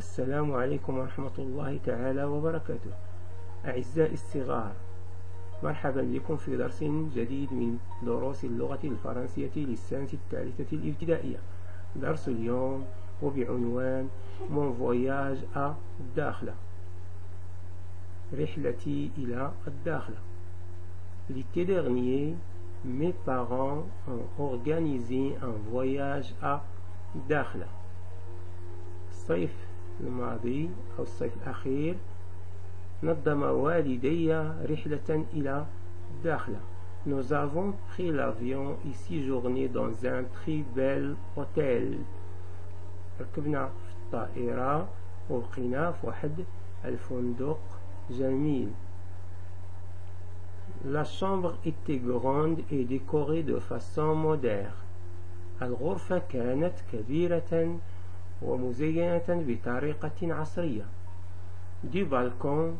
السلام عليكم ورحمة الله تعالى وبركاته. أعزائي الصغار، مرحبا بكم في درس جديد من دروس اللغة الفرنسية للسنة الثالثة الابتدائية. درس اليوم وبعنوان Mon voyage à الداخلة، رحلتي إلى الداخلة. L'été dernier, mes parents ont organisé un voyage à الداخلة. الصيف الماضي أو الصيف الأخير نظم والدي رحلة إلى الداخلة. Nous avons pris l'avion et séjourné dans un très bel hôtel. ركبنا في الطائرة وبقينا في واحد الفندق جميل. La chambre était grande et décorée de façon moderne. الغرفة كانت كبيرة ومزينة بطريقة عصرية. Du balcon,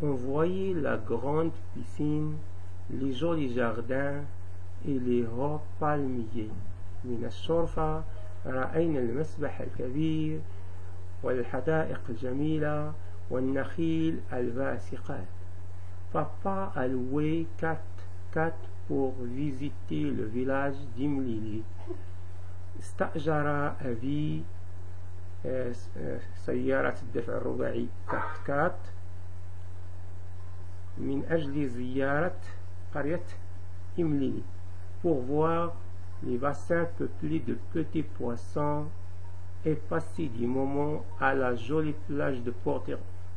on voyait la grande piscine, les jolis jardins et les hauts palmiers. من الشرفة رأينا المسبح الكبير والحدائق الجميلة والنخيل الباسقات. Papa a loué 4x4 pour visiter le village d'Imlili. استأجر أبي سيارة الدفع الرباعي 4x4 من أجل زيارة قرية إمليلي pour voir les bassins peuplés de petits poissons et passer des moments à la jolie plage de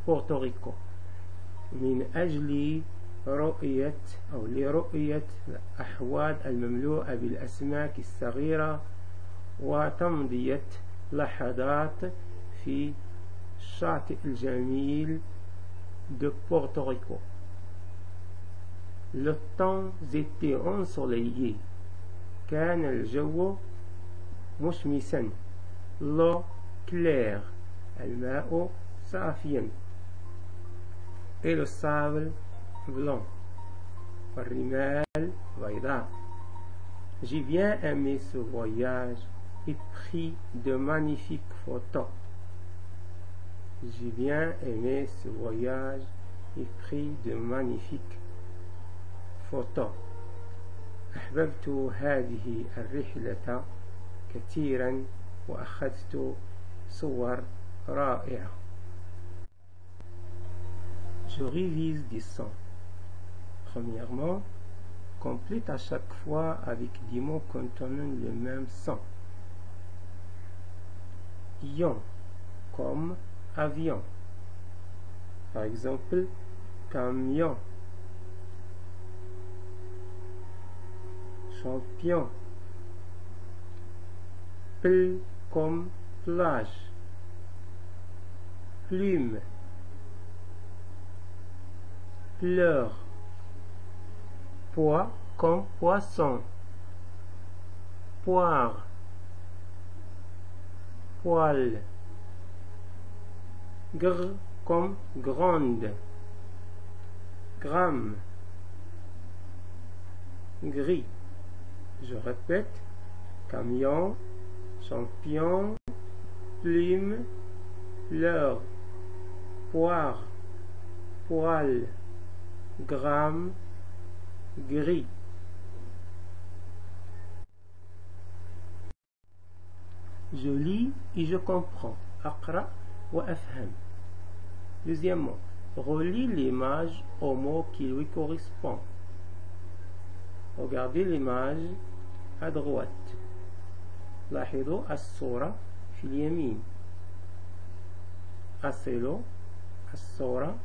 Porto Rico. من أجل رؤية أو لرؤية الأحواض المملوءة بالأسماك الصغيرة وتمضية لحظات في الشاطئ الجميل de Porto Rico. Le temps était ensoleillé. كان الجو مشمسا. l'eau claire. الماء صافيا. et le sable blanc. والرمال بيضاء. J'ai bien aimé ce voyage et pris de magnifiques photos. J'ai bien aimé ce voyage et pris de magnifiques photos. أحببت هذه الرحلة كثيرا وأخذت صور رائعة. Je révise des sons. Premièrement, complète à chaque fois avec des mots contenant le même son. Ion, comme avion. Par exemple, camion. Champion. Pl comme plage. Plume. Pleurs. Pois comme poisson. Poire. Poil. Gr comme grande. Gramme. Gris. Je répète, camion, champion, plume, fleur, poire, poil, gramme, gris. Je lis et je comprends. أقرأ وأفهم. Deuxièmement, relis l'image au mot qui lui correspond. Regardez l'image à droite. لاحظوا الصورة في اليمين. أصلوا الصورة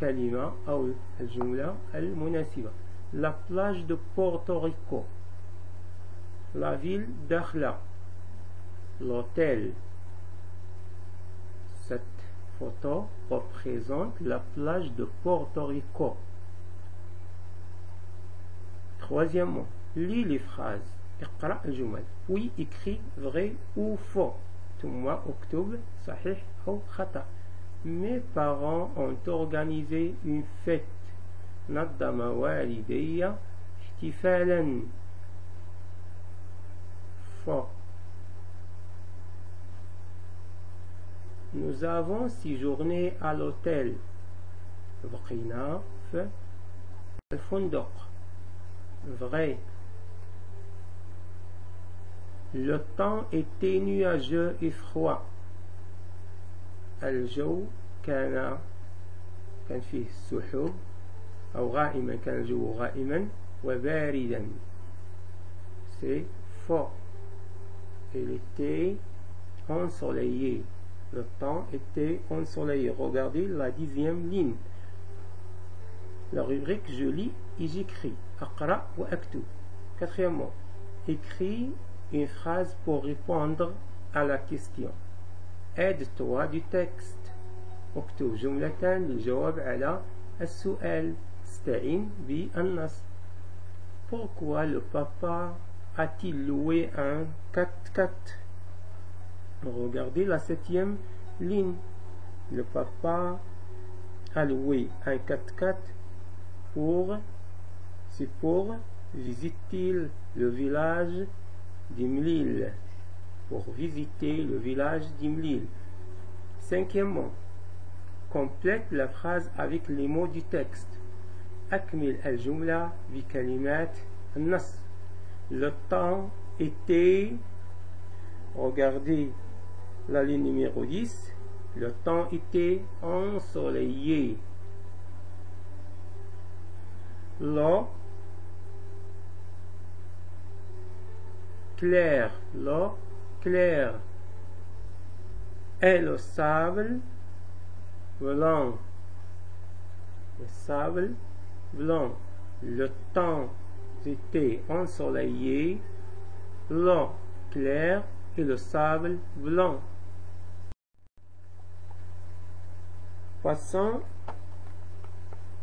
بالكلمة أو الجملة المناسبة. La plage de Porto Rico. La ville d'Akhla. L'hôtel. Cette photo représente la plage de Porto Rico. Troisièmement, lis les phrases. اقرأ الجمل. Oui, écrit vrai ou faux. ثم اكتب صحيح أو خطأ. Mes parents ont organisé une fête. نظم والدي احتفالا. faux. nous avons séjourné à l'hôtel. بقينا في الفندق. Vrai. Le temps était nuageux et froid. الجو كان فيه سحب أو غائما، كان الجو غائما وباردا. C'est faux. Il était ensoleillé. Le temps était ensoleillé. Regardez la 10e ligne. La rubrique je lis et j'écris. أقرأ وأكتب. Quatrièmement, écris une phrase pour répondre à la question. Aide-toi du texte. اكتب جملة للجواب على السؤال. استعين بالنص. Pourquoi le papa a-t-il loué un 4x4? Regardez la 7e ligne. Le papa a loué un 4x4 c'est pour visiter le village d'Imlil. Pour visiter le village d'Imlil. Cinquièmement, complète la phrase avec les mots du texte. أكمل الجملة بكلمات النص. Le temps était, regardez la ligne numéro 10, le temps était ensoleillé. L'eau claire, l'eau claire. Et le sable blanc. Le sable blanc. Le temps était ensoleillé, l'eau claire et le sable blanc. Passons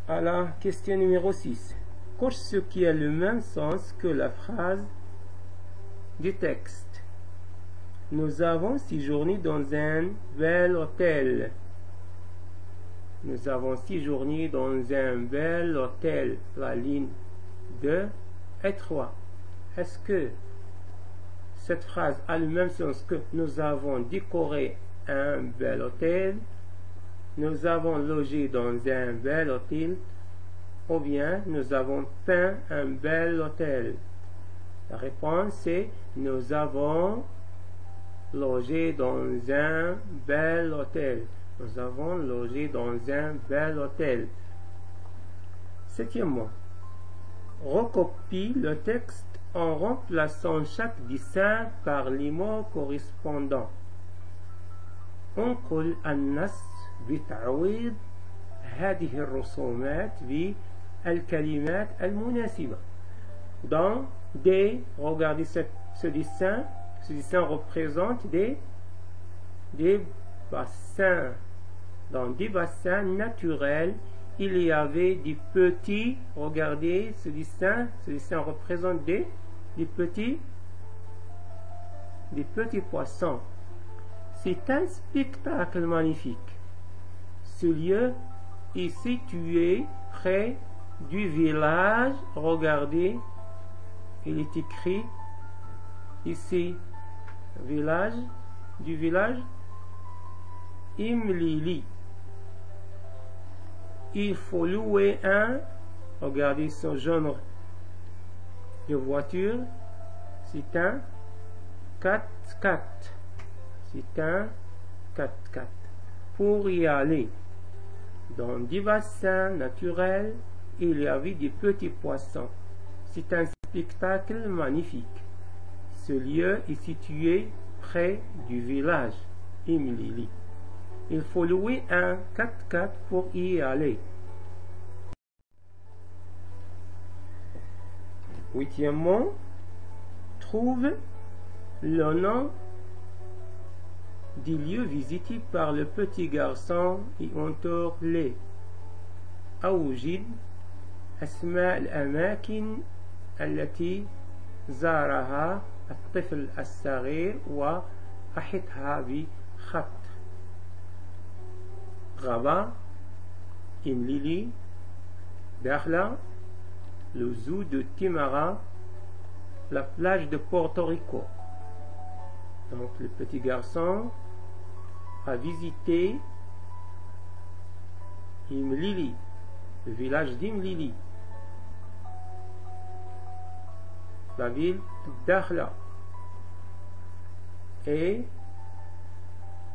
à la question numéro 6. Coche ce qui a le même sens que la phrase du texte. Nous avons séjourné dans un bel hôtel. Nous avons séjourné dans un bel hôtel. La ligne 2 et 3. Est-ce que cette phrase a le même sens que nous avons décoré un bel hôtel? Nous avons logé dans un bel hôtel? Ou bien nous avons peint un bel hôtel? La réponse est nous avons logé dans un bel hôtel. Nous avons logé dans un bel hôtel. Septièmement, recopie le texte en remplaçant chaque dessin par les mots correspondants. انقل النص بتعويض هذه الرسومات بالكلمات المناسبة. Dans des, regardez ce dessin représente des bassins. Dans des bassins naturels, il y avait des petits, regardez ce dessin représente des petits poissons. C'est un spectacle magnifique. Ce lieu est situé près du village, regardez, il est écrit ici, du village Imlili. Il faut louer un, regardez ce genre de voiture, c'est un 4x4. C'est un 4x4. Pour y aller, dans des bassins naturels, il y avait des petits poissons. C'est un spectacle magnifique. Ce lieu est situé près du village Imlili. Il faut louer un 4x4 pour y aller. Huitièmement, trouve le nom des lieux visités par le petit garçon et entoure-les. أوجد أسماء الأماكن التي زارها الطفل الصغير وأحطها بخط. غابة إمليلي، داخلة، le zoo de Timara, la plage de Porto Rico. Donc le petit garçon a visité Imlili, le village d'Imlili, la ville d'Dakhla et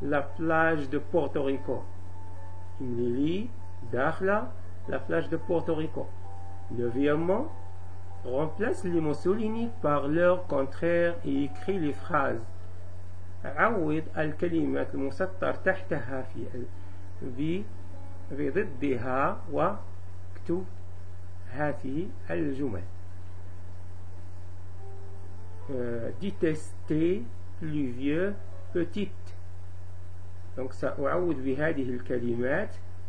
la plage de Porto Rico. Imlili, Dakhla, la plage de Porto Rico. Neuvièmement, remplace les mots soulignés par leur contraire et écrit les phrases. عوض الكلمات المسطر تحتها بضدها واكتب هذه الجمل. détester, pluvieux, petite. donc سأعوض بهذه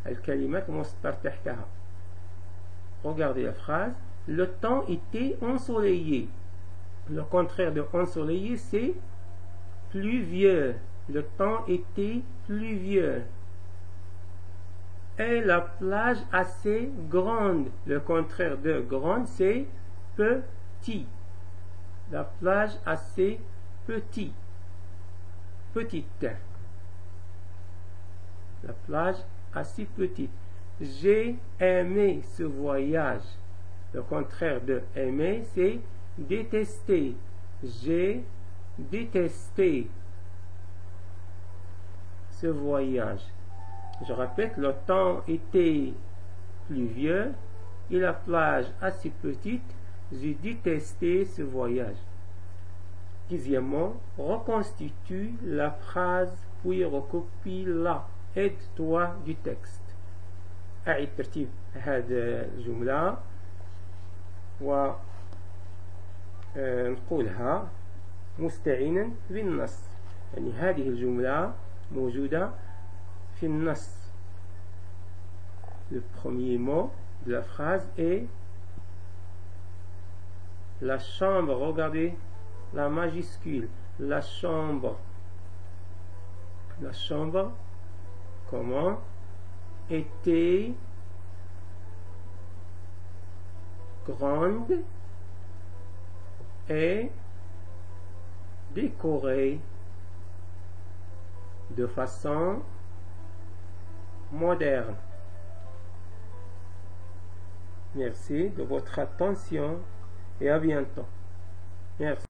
الكلمات المسطر تحتها. Regardez la phrase. Le temps était ensoleillé. Le contraire de ensoleillé, c'est pluvieux. Le temps était pluvieux. Et la plage assez grande. Le contraire de grande, c'est petit. La plage assez petite. La plage assez petite. J'ai aimé ce voyage. Le contraire de aimer, c'est détester. J'ai détesté ce voyage. Je répète, le temps était pluvieux et la plage assez petite. J'ai détesté ce voyage. Dixièmement, reconstitue la phrase puis recopie-la. Aide-toi du texte. أعيد ترتيب هذه الجملة ونقولها مستعينا بالنص. يعني هذه الجملة موجودة في النص. Le premier mot de la phrase est la chambre. Regardez la majuscule. La chambre. La chambre. Comment était grande et décorée de façon moderne. Merci de votre attention et à bientôt. Merci.